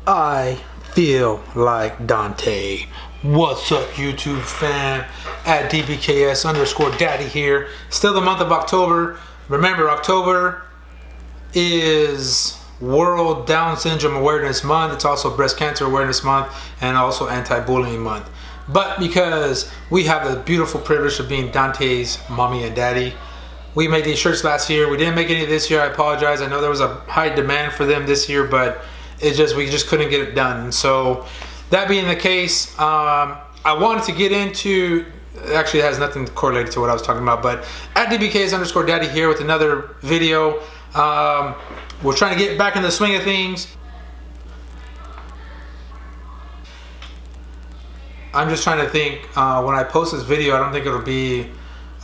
I feel like Dante. What's up, YouTube fam? At DBKS underscore daddy here. Still the month of October. Remember, October is World Down Syndrome Awareness Month. It's also Breast Cancer Awareness Month and also Anti-Bullying Month. But because we have the beautiful privilege of being Dante's mommy and daddy, we made these shirts last year. We didn't make any this year. I apologize. I know there was a high demand for them this year, but we just couldn't get it done. So that being the case, I wanted to get into, actually it has nothing correlated to what I was talking about, but at DBKS underscore daddy here with another video. We're trying to get back in the swing of things. I'm just trying to think, when I post this video, I don't think it'll be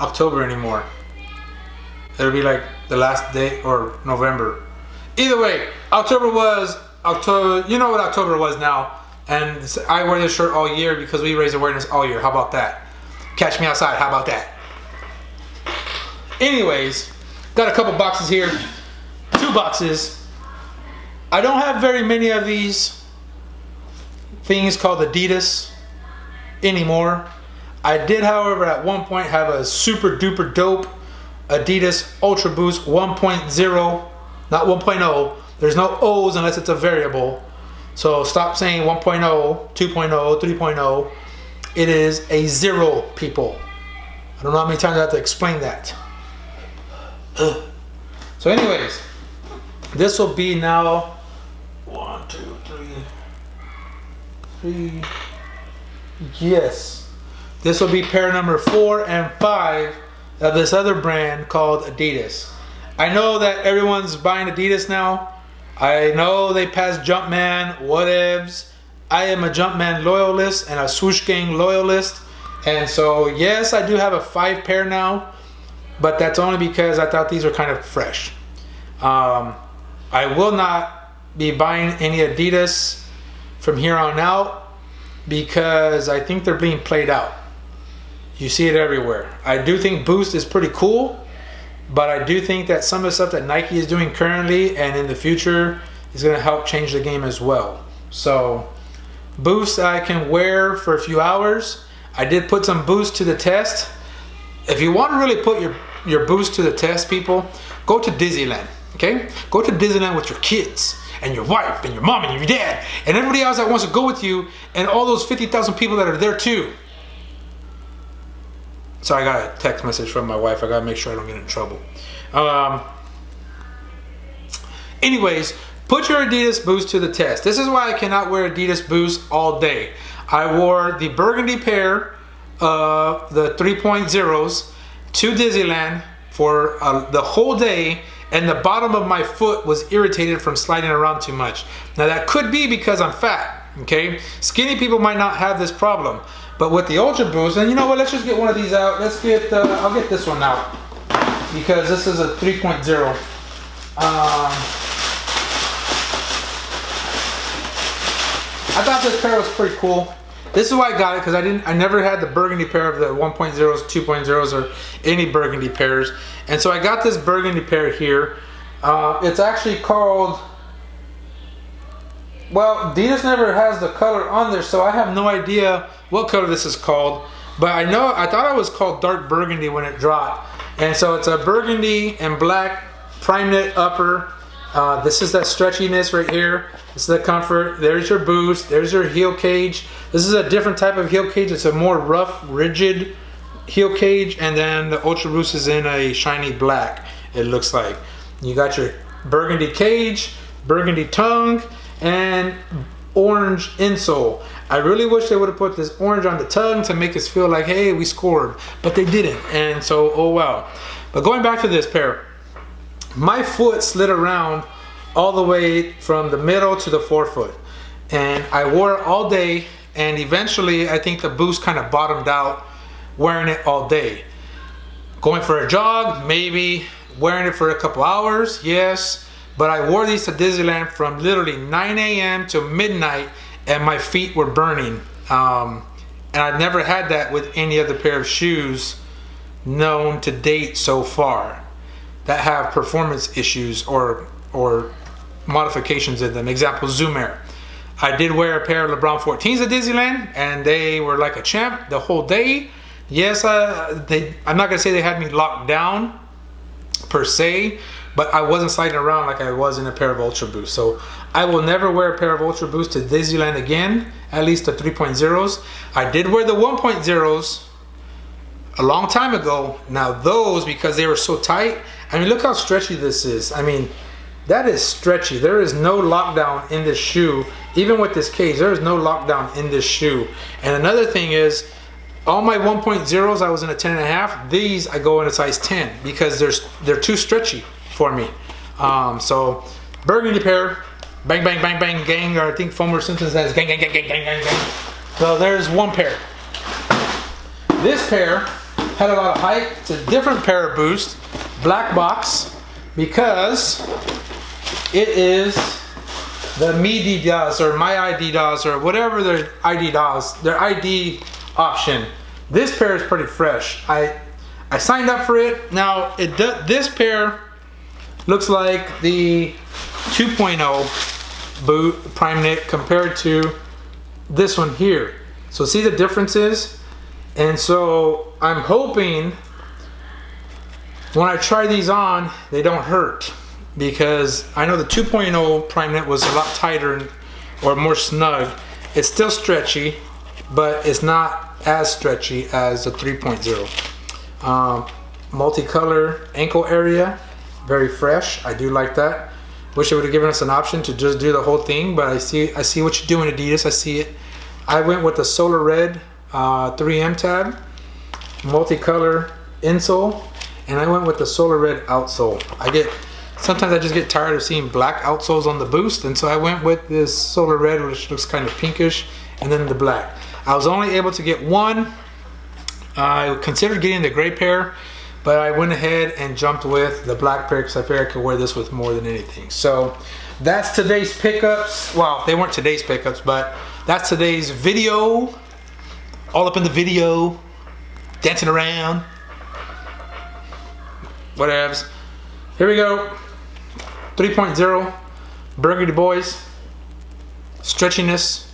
October anymore. It'll be like the last day or November. Either way, October was October. You know what October was now. And I wear this shirt all year because we raise awareness all year. How about that? Catch me outside. How about that? Anyways, got a couple boxes here. 2 boxes. I don't have very many of these things called Adidas anymore. I did, however, at one point have a super duper dope Adidas Ultra Boost 1.0, not 1.0. There's no O's unless it's a variable. So stop saying 1.0, 2.0, 3.0. It is a 0, people. I don't know how many times I have to explain that. So anyways, this will be now 1, 2, 3. Yes. This will be pair number 4 and 5 of this other brand called Adidas. I know that everyone's buying Adidas now. I know they passed Jumpman, whatevs. I am a Jumpman loyalist and a Swoosh Gang loyalist. And so, yes, I do have a 5 pair now, but that's only because I thought these were kind of fresh. I will not be buying any Adidas from here on out because I think they're being played out. You see it everywhere. I do think Boost is pretty cool, but I do think that some of the stuff that Nike is doing currently and in the future is going to help change the game as well. So Boost I can wear for a few hours. I did put some Boost to the test. If you want to really put your Boost to the test, people, go to Disneyland. Okay? Go to Disneyland with your kids and your wife and your mom and your dad and everybody else that wants to go with you and all those 50,000 people that are there too. So I got a text message from my wife. I gotta make sure I don't get in trouble. Anyways, put your Adidas Boost to the test. This is why I cannot wear Adidas Boost all day. I wore the burgundy pair of the 3.0s to Disneyland for the whole day, and the bottom of my foot was irritated from sliding around too much. Now that could be because I'm fat, okay? Skinny people might not have this problem. But with the Ultra Boost, and you know what, let's just get one of these out. Let's get, I'll get this one out because this is a 3.0. I thought this pair was pretty cool. This is why I got it, because I never had the burgundy pair of the 1.0s, 2.0s, or any burgundy pairs. And so I got this burgundy pair here. It's actually called, well, Adidas never has the color on there, so I have no idea what color this is called. But I thought it was called dark burgundy when it dropped. And so it's a burgundy and black prime knit upper. This is that stretchiness right here. This is the comfort. There's your Boost. There's your heel cage. This is a different type of heel cage. It's a more rough, rigid heel cage. And then the Ultra Boost is in a shiny black, it looks like. You got your burgundy cage, burgundy tongue, and orange insole. I really wish they would have put this orange on the tongue to make us feel like, hey, we scored, but they didn't. And so, oh well. But going back to this pair, my foot slid around all the way from the middle to the forefoot, and I wore it all day, and eventually I think the Boost kind of bottomed out wearing it all day. Going for a jog, maybe. Wearing it for a couple hours, yes. But I wore these to Disneyland from literally 9 a.m. to midnight, and my feet were burning. And I've never had that with any other pair of shoes known to date so far that have performance issues or modifications in them. Example, Zoom Air. I did wear a pair of LeBron 14s at Disneyland, and they were like a champ the whole day. Yes, I'm not gonna say they had me locked down per se, but I wasn't sliding around like I was in a pair of Ultra Boosts. So I will never wear a pair of Ultra Boosts to Disneyland again, at least the 3.0s. I did wear the 1.0s a long time ago. Now those, because they were so tight, I mean, look how stretchy this is. I mean, that is stretchy. There is no lockdown in this shoe. Even with this case, there is no lockdown in this shoe. And another thing is, all my 1.0s, I was in a 10.5. These, I go in a size 10 because they're too stretchy for me. So, burgundy pair, bang, bang, bang, bang, gang, or I think Foamer Simpson says gang, gang, gang, gang, gang, gang, gang. So there's one pair. This pair had a lot of hype. It's a different pair of Boost, black box, because it is the Me Adidas or My Adidas or whatever their Adidas, their ID option. This pair is pretty fresh. I signed up for it. Now this pair looks like the 2.0 boot Prime Knit compared to this one here. So see the differences? And so I'm hoping when I try these on, they don't hurt, because I know the 2.0 Prime Knit was a lot tighter or more snug. It's still stretchy, but it's not as stretchy as the 3.0. Multicolor ankle area, very fresh. I do like that. Wish they would have given us an option to just do the whole thing, but I see what you're doing, Adidas. I see it. I went with the Solar Red 3M tab, multicolor insole, and I went with the Solar Red outsole. Sometimes I just get tired of seeing black outsoles on the Boost, and so I went with this Solar Red, which looks kind of pinkish, and then the black. I was only able to get one. I considered getting the gray pair, but I went ahead and jumped with the black pair because I figured I could wear this with more than anything. So that's today's pickups. Well, they weren't today's pickups, but that's today's video. All up in the video, dancing around, whatevs. Here we go. 3.0 Burgundy Boys. Stretchiness.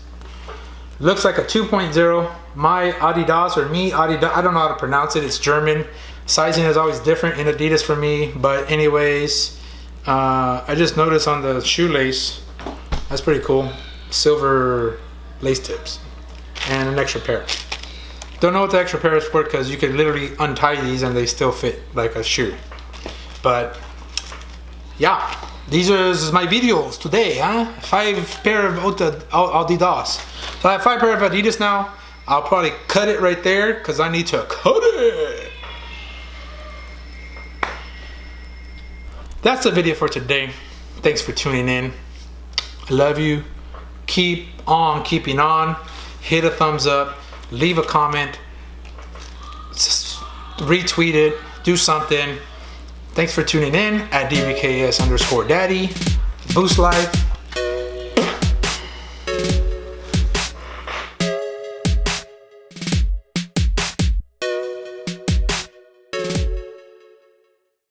Looks like a 2.0 My Adidas or Me Adidas. I don't know how to pronounce it. It's German. Sizing is always different in Adidas for me. But anyways, I just noticed on the shoelace, that's pretty cool. Silver lace tips and an extra pair. Don't know what the extra pair is for, because you can literally untie these and they still fit like a shoe. But yeah, these are my videos today, huh? 5 pair of Adidas. So I have 5 pair of Adidas now. I'll probably cut it right there because I need to cut it. That's the video for today. Thanks for tuning in. I love you. Keep on keeping on. Hit a thumbs up. Leave a comment, retweet it, do something. Thanks for tuning in at DBKS_Daddy. Boost Life.